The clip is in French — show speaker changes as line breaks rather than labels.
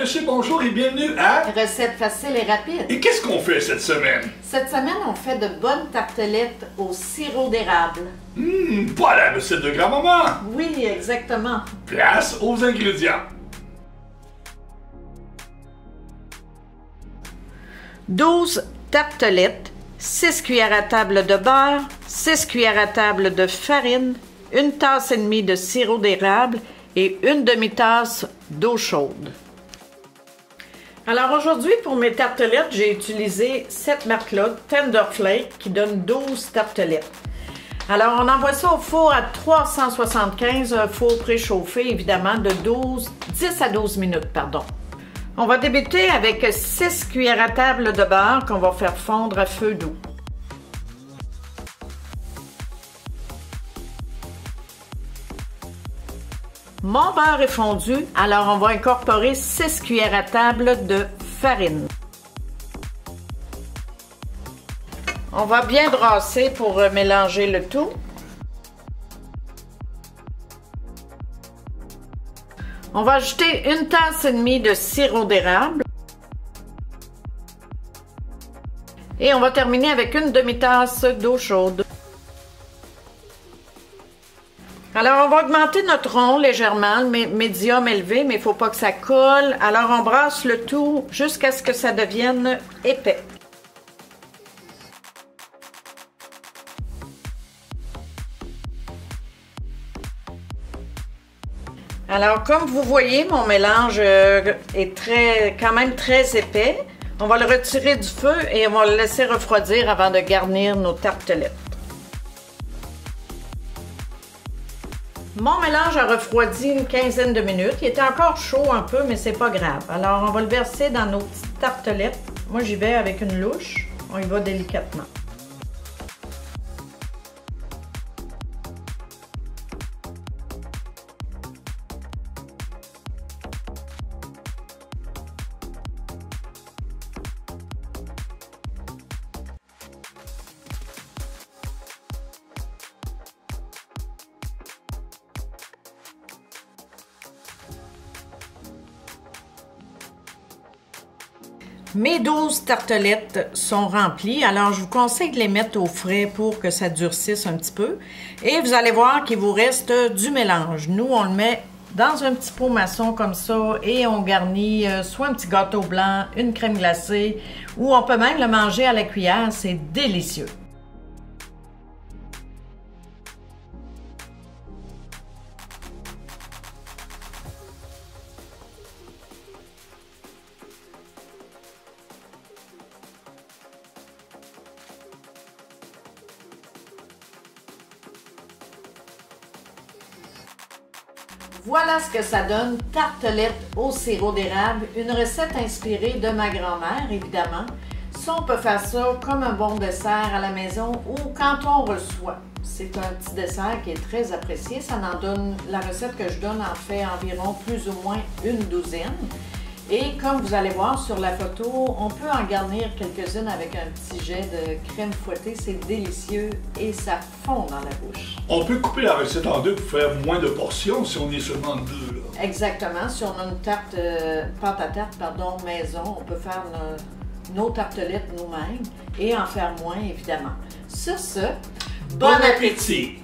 Monsieur, bonjour et bienvenue à...
Recette facile et rapide.
Et qu'est-ce qu'on fait cette semaine?
Cette semaine, on fait de bonnes tartelettes au sirop d'érable.
Pas la recette de grand-maman!
Oui, exactement.
Place aux ingrédients.
12 tartelettes, 6 cuillères à table de beurre, 6 cuillères à table de farine, 1 tasse et demie de sirop d'érable et 1 demi-tasse d'eau chaude. Alors aujourd'hui, pour mes tartelettes, j'ai utilisé cette marque-là, Tender Flake, qui donne 12 tartelettes. Alors, on envoie ça au four à 375, un four préchauffé, évidemment, de 10 à 12 minutes, pardon. On va débuter avec 6 cuillères à table de beurre qu'on va faire fondre à feu doux. Mon beurre est fondu, alors on va incorporer 6 cuillères à table de farine. On va bien brasser pour mélanger le tout. On va ajouter 1 tasse et demie de sirop d'érable. Et on va terminer avec 1 demi-tasse d'eau chaude. Alors, on va augmenter notre rond légèrement, médium élevé, mais il ne faut pas que ça colle. Alors, on brasse le tout jusqu'à ce que ça devienne épais. Alors, comme vous voyez, mon mélange est quand même très épais. On va le retirer du feu et on va le laisser refroidir avant de garnir nos tartelettes. Mon mélange a refroidi une quinzaine de minutes. Il était encore chaud un peu, mais c'est pas grave. Alors, on va le verser dans nos petites tartelettes. Moi, j'y vais avec une louche. On y va délicatement. Mes 12 tartelettes sont remplies, alors je vous conseille de les mettre au frais pour que ça durcisse un petit peu. Et vous allez voir qu'il vous reste du mélange. Nous, on le met dans un petit pot maçon comme ça et on garnit soit un petit gâteau blanc, une crème glacée ou on peut même le manger à la cuillère, c'est délicieux. Voilà ce que ça donne, tartelettes au sirop d'érable, une recette inspirée de ma grand-mère, évidemment. Ça, on peut faire ça comme un bon dessert à la maison ou quand on reçoit. C'est un petit dessert qui est très apprécié. Ça en donne, la recette que je donne en fait environ plus ou moins une douzaine. Et comme vous allez voir sur la photo, on peut en garnir quelques-unes avec un petit jet de crème fouettée. C'est délicieux et ça fond dans la bouche.
On peut couper la recette en deux pour faire moins de portions si on est seulement deux. Là.
Exactement. Si on a une tarte, pâte à tarte, pardon, maison, on peut faire nos tartelettes nous-mêmes et en faire moins, évidemment. Sur ce,
Bon appétit!